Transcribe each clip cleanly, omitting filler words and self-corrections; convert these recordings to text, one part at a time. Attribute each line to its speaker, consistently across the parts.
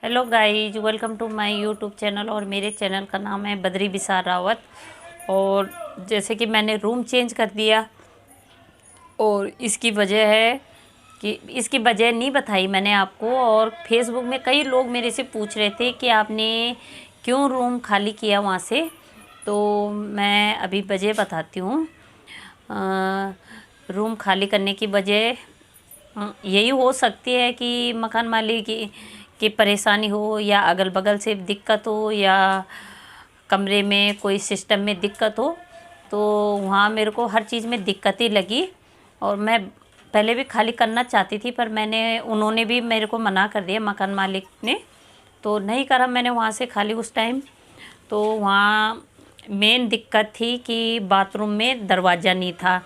Speaker 1: Hello guys, welcome to my YouTube channel. और मेरे channel का नाम है बद्री बिसार रावत। और जैसे कि मैंने रूम चेंज कर दिया और इसकी वजह है कि इसकी वजह नहीं बताई मैंने आपको। और फेसबुक में कई लोग मेरे से पूछ रहे थे कि आपने क्यों रूम खाली किया वहाँ से। तो मैं अभी वजह बताती हूँ। रूम खाली करने की वजह यही हो सकती है कि मकान मालिक की परेशानी हो, या अगल बगल से दिक्कत हो, या कमरे में कोई सिस्टम में दिक्कत हो। तो वहाँ मेरे को हर चीज़ में दिक्कत ही लगी। और मैं पहले भी खाली करना चाहती थी, पर उन्होंने भी मेरे को मना कर दिया, मकान मालिक ने। तो नहीं करा मैंने वहाँ से खाली उस टाइम। तो वहाँ मेन दिक्कत थी कि बाथरूम में दरवाज़ा नहीं था।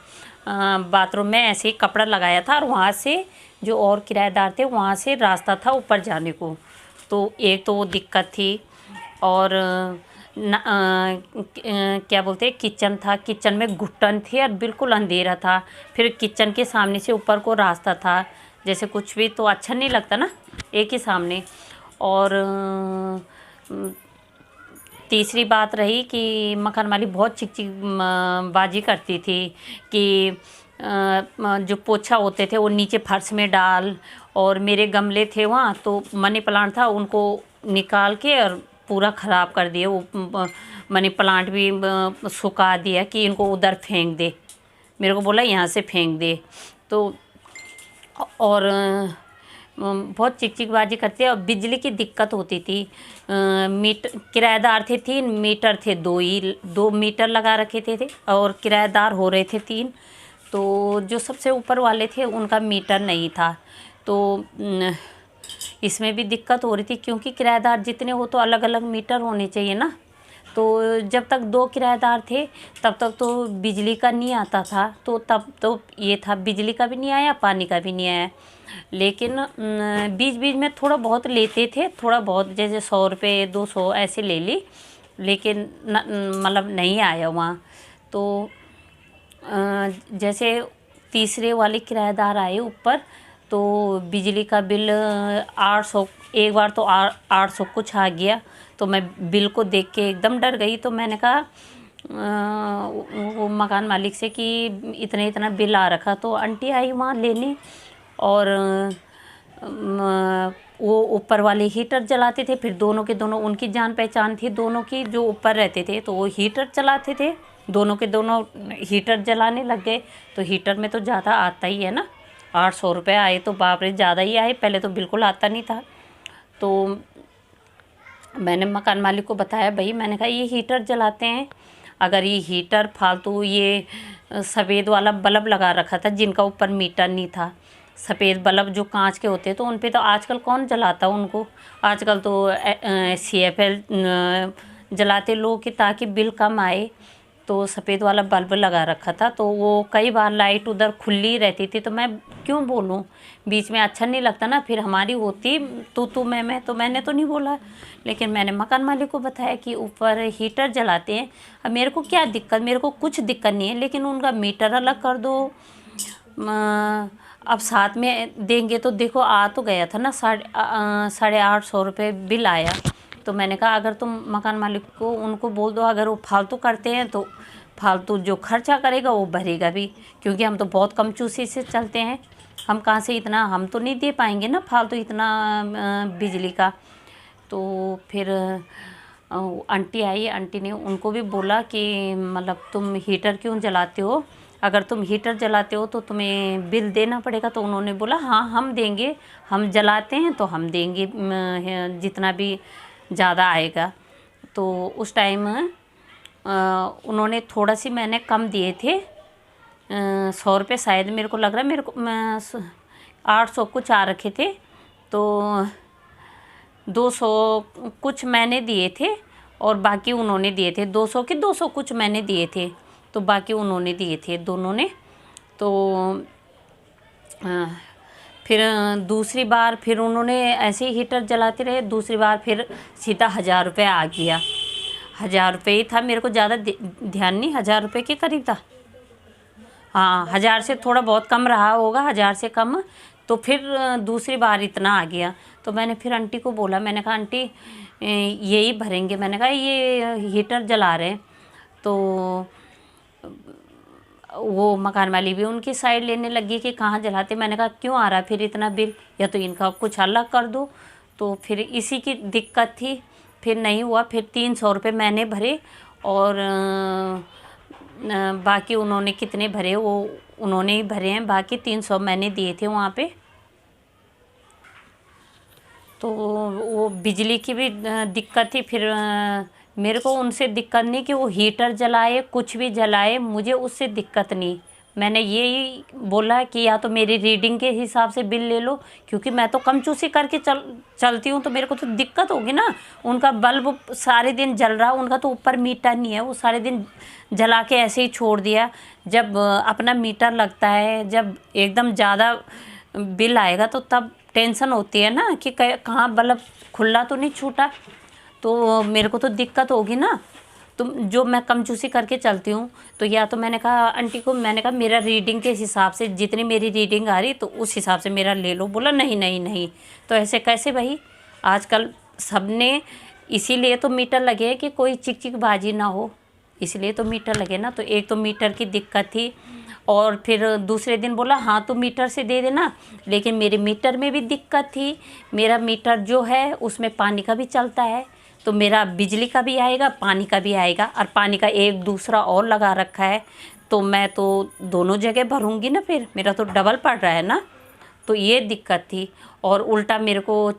Speaker 1: बाथरूम में ऐसे ही कपड़ा लगाया था और वहाँ से जो और किराएदार थे वहाँ से रास्ता था ऊपर जाने को। तो एक तो वो दिक्कत थी। और क्या बोलते हैं, किचन था, किचन में घुटन थी और बिल्कुल अंधेरा था। फिर किचन के सामने से ऊपर को रास्ता था, जैसे कुछ भी तो अच्छा नहीं लगता ना, एक ही सामने। और तीसरी बात रही कि मकान मालिक बहुत चिक बाजी करती थी कि जो पोछा होते थे वो नीचे फर्श में डाल। और मेरे गमले थे वहाँ, तो मनी प्लांट था, उनको निकाल के और पूरा ख़राब कर दिए। वो मनी प्लांट भी सुखा दिया कि इनको उधर फेंक दे। मेरे को बोला यहाँ से फेंक दे। तो और बहुत चिकचिकबाजी करती है। और बिजली की दिक्कत होती थी। मीटर किराएदार थे 3, मीटर थे 2 मीटर लगा रखे थे और किराएदार हो रहे थे 3। तो जो सबसे ऊपर वाले थे उनका मीटर नहीं था। तो इसमें भी दिक्कत हो रही थी, क्योंकि किराएदार जितने हो तो अलग अलग मीटर होने चाहिए ना। तो जब तक 2 किराएदार थे तब तक तो बिजली का नहीं आता था। तो तब तो ये था, बिजली का भी नहीं आया, पानी का भी नहीं आया। लेकिन बीच बीच में थोड़ा बहुत लेते थे, थोड़ा बहुत, जैसे 100 रुपये 200 ऐसे ले ली। लेकिन मतलब नहीं आया वहाँ। तो जैसे तीसरे वाले किराएदार आए ऊपर, तो बिजली का बिल 800, एक बार तो 800 कुछ आ गया। तो मैं बिल को देख के एकदम डर गई। तो मैंने कहा वो मकान मालिक से कि इतना इतना बिल आ रखा। तो आंटी आई वहाँ लेने, और वो ऊपर वाले हीटर जलाते थे। फिर दोनों के दोनों, उनकी जान पहचान थी दोनों की, जो ऊपर रहते थे, तो वो हीटर चलाते थे। दोनों के दोनों हीटर जलाने लग गए। तो हीटर में तो ज़्यादा आता ही है ना। 800 रुपये आए तो बाप रे, ज़्यादा ही आए। पहले तो बिल्कुल आता नहीं था। तो मैंने मकान मालिक को बताया, भाई मैंने कहा ये हीटर जलाते हैं, अगर ये हीटर फालतू, ये सफ़ेद वाला बल्ब लगा रखा था जिनका ऊपर मीटर नहीं था, सफ़ेद बल्ब जो कांच के होते हैं, तो उन पे तो आजकल कौन जलाता उनको। आजकल तो CFL जलाते लोग कि ताकि बिल कम आए। तो सफ़ेद वाला बल्ब लगा रखा था। तो वो कई बार लाइट उधर खुली रहती थी। तो मैं क्यों बोलूँ, बीच में अच्छा नहीं लगता ना। फिर हमारी होती तू मैं, तो मैंने तो नहीं बोला। लेकिन मैंने मकान मालिक को बताया कि ऊपर हीटर जलाते हैं। अब मेरे को क्या दिक्कत, मेरे को कुछ दिक्कत नहीं है, लेकिन उनका मीटर अलग कर दो। अब साथ में देंगे तो देखो, आ तो गया था ना, 850 रुपये बिल आया। तो मैंने कहा अगर तुम मकान मालिक को उनको बोल दो, अगर वो फालतू करते हैं तो फालतू जो खर्चा करेगा वो भरेगा भी, क्योंकि हम तो बहुत कम चूसी से चलते हैं। हम कहाँ से इतना, हम तो नहीं दे पाएंगे ना फालतू इतना बिजली का। तो फिर आंटी आई, आंटी ने उनको भी बोला कि मतलब तुम हीटर क्यों जलाते हो, अगर तुम हीटर जलाते हो तो तुम्हें बिल देना पड़ेगा। तो उन्होंने बोला हाँ हम देंगे, हम जलाते हैं तो हम देंगे, जितना भी ज़्यादा आएगा। तो उस टाइम उन्होंने थोड़ा सी, मैंने कम दिए थे, 100 रुपये शायद, मेरे को लग रहा है, मेरे को 800 कुछ आ रखे थे। तो 200 कुछ मैंने दिए थे और बाकी उन्होंने दिए थे। 200 के 200 कुछ मैंने दिए थे, तो बाकी उन्होंने दिए थे दोनों ने। तो फिर दूसरी बार फिर उन्होंने ऐसे ही हीटर जलाते रहे। दूसरी बार फिर सीधा 1000 रुपये आ गया। 1000 रुपये ही था, मेरे को ज़्यादा ध्यान नहीं, 1000 रुपये के करीब था। हाँ, 1000 से थोड़ा बहुत कम रहा होगा, 1000 से कम तो फिर दूसरी बार इतना आ गया। तो मैंने फिर आंटी को बोला, मैंने कहा आंटी यही भरेंगे, मैंने कहा ये हीटर जला रहे हैं। तो वो मकान वाली भी उनकी साइड लेने लगी कि कहाँ जलाते। मैंने कहा क्यों आ रहा है फिर इतना बिल, या तो इनका कुछ अलग कर दो। तो फिर इसी की दिक्कत थी, फिर नहीं हुआ। फिर 300 रुपये मैंने भरे और बाकी उन्होंने कितने भरे वो उन्होंने ही भरे हैं, बाकी 300 मैंने दिए थे वहाँ पे। तो वो बिजली की भी दिक्कत थी। फिर मेरे को उनसे दिक्कत नहीं कि वो हीटर जलाए कुछ भी जलाए, मुझे उससे दिक्कत नहीं। मैंने यही बोला कि या तो मेरी रीडिंग के हिसाब से बिल ले लो, क्योंकि मैं तो कम चूसी करके चलती हूँ, तो मेरे को तो दिक्कत होगी ना। उनका बल्ब सारे दिन जल रहा, उनका तो ऊपर मीटर नहीं है, वो सारे दिन जला के ऐसे ही छोड़ दिया। जब अपना मीटर लगता है, जब एकदम ज़्यादा बिल आएगा तो तब टेंशन होती है ना कि कहाँ बल्ब खुला तो नहीं छूटा, तो मेरे को तो दिक्कत होगी ना। तो जो मैं कम चूसी करके चलती हूँ, तो या तो मैंने कहा आंटी को, मैंने कहा मेरा रीडिंग के हिसाब से जितनी मेरी रीडिंग आ रही तो उस हिसाब से मेरा ले लो। बोला नहीं नहीं नहीं, तो ऐसे कैसे भाई, आजकल सबने इसीलिए तो मीटर लगे हैं कि कोई चिकचिकबाजी ना हो, इसलिए तो मीटर लगे ना। तो एक तो मीटर की दिक्कत थी, और फिर दूसरे दिन बोला हाँ तो मीटर से दे देना, लेकिन मेरे मीटर में भी दिक्कत थी। मेरा मीटर जो है उसमें पानी का भी चलता है, तो मेरा बिजली का भी आएगा पानी का भी आएगा, और पानी का एक दूसरा और लगा रखा है, तो मैं तो दोनों जगह भरूंगी ना, फिर मेरा तो डबल पड़ रहा है ना। तो ये दिक्कत थी। और उल्टा मेरे को,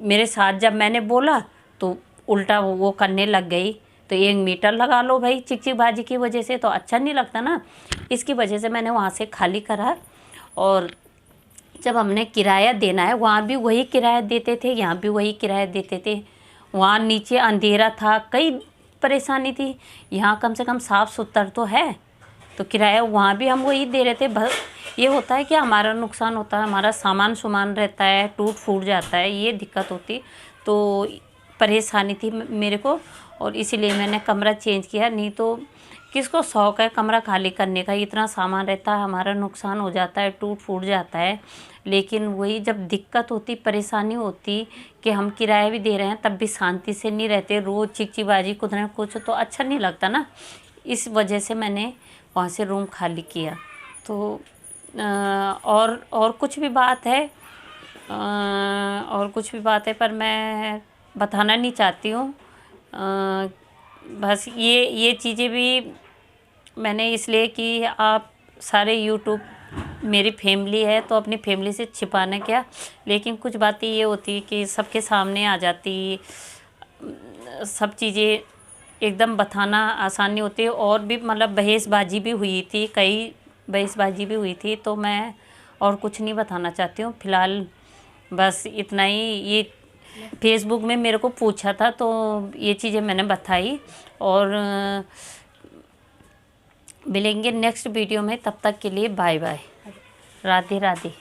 Speaker 1: मेरे साथ जब मैंने बोला तो उल्टा वो करने लग गई। तो एक मीटर लगा लो भाई, चिकचिकबाजी की वजह से तो अच्छा नहीं लगता ना। इसकी वजह से मैंने वहाँ से खाली करा। और जब हमने किराया देना है, वहाँ भी वही किराया देते थे, यहाँ भी वही किराया देते थे। वहाँ नीचे अंधेरा था, कई परेशानी थी। यहाँ कम से कम साफ़ सुथरा तो है, तो किराया वहाँ भी हम वही दे रहे थे। बस ये होता है कि हमारा नुकसान होता है, हमारा सामान रहता है, टूट फूट जाता है, ये दिक्कत होती। तो परेशानी थी मेरे को, और इसीलिए मैंने कमरा चेंज किया। नहीं तो किसको शौक़ है कमरा खाली करने का, इतना सामान रहता है, हमारा नुकसान हो जाता है, टूट फूट जाता है। लेकिन वही जब दिक्कत होती, परेशानी होती कि हम किराया भी दे रहे हैं तब भी शांति से नहीं रहते, रोज़ चिकचिकबाजी कुछ ना कुछ, तो अच्छा नहीं लगता ना। इस वजह से मैंने वहाँ से रूम खाली किया। तो और कुछ भी बात है, और कुछ भी बात है, पर मैं बताना नहीं चाहती हूँ। बस ये चीज़ें भी मैंने इसलिए कि आप सारे यूट्यूब मेरी फैमिली है, तो अपनी फैमिली से छिपाना क्या। लेकिन कुछ बातें ये होती कि सबके सामने आ जाती, सब चीज़ें एकदम बताना आसान नहीं होती। और भी मतलब बहसबाजी भी हुई थी, कई बहसबाजी भी हुई थी, तो मैं और कुछ नहीं बताना चाहती हूँ फ़िलहाल। बस इतना ही। ये फेसबुक में मेरे को पूछा था तो ये चीज़ें मैंने बताई। और मिलेंगे नेक्स्ट वीडियो में, तब तक के लिए बाय बाय, राधे राधे।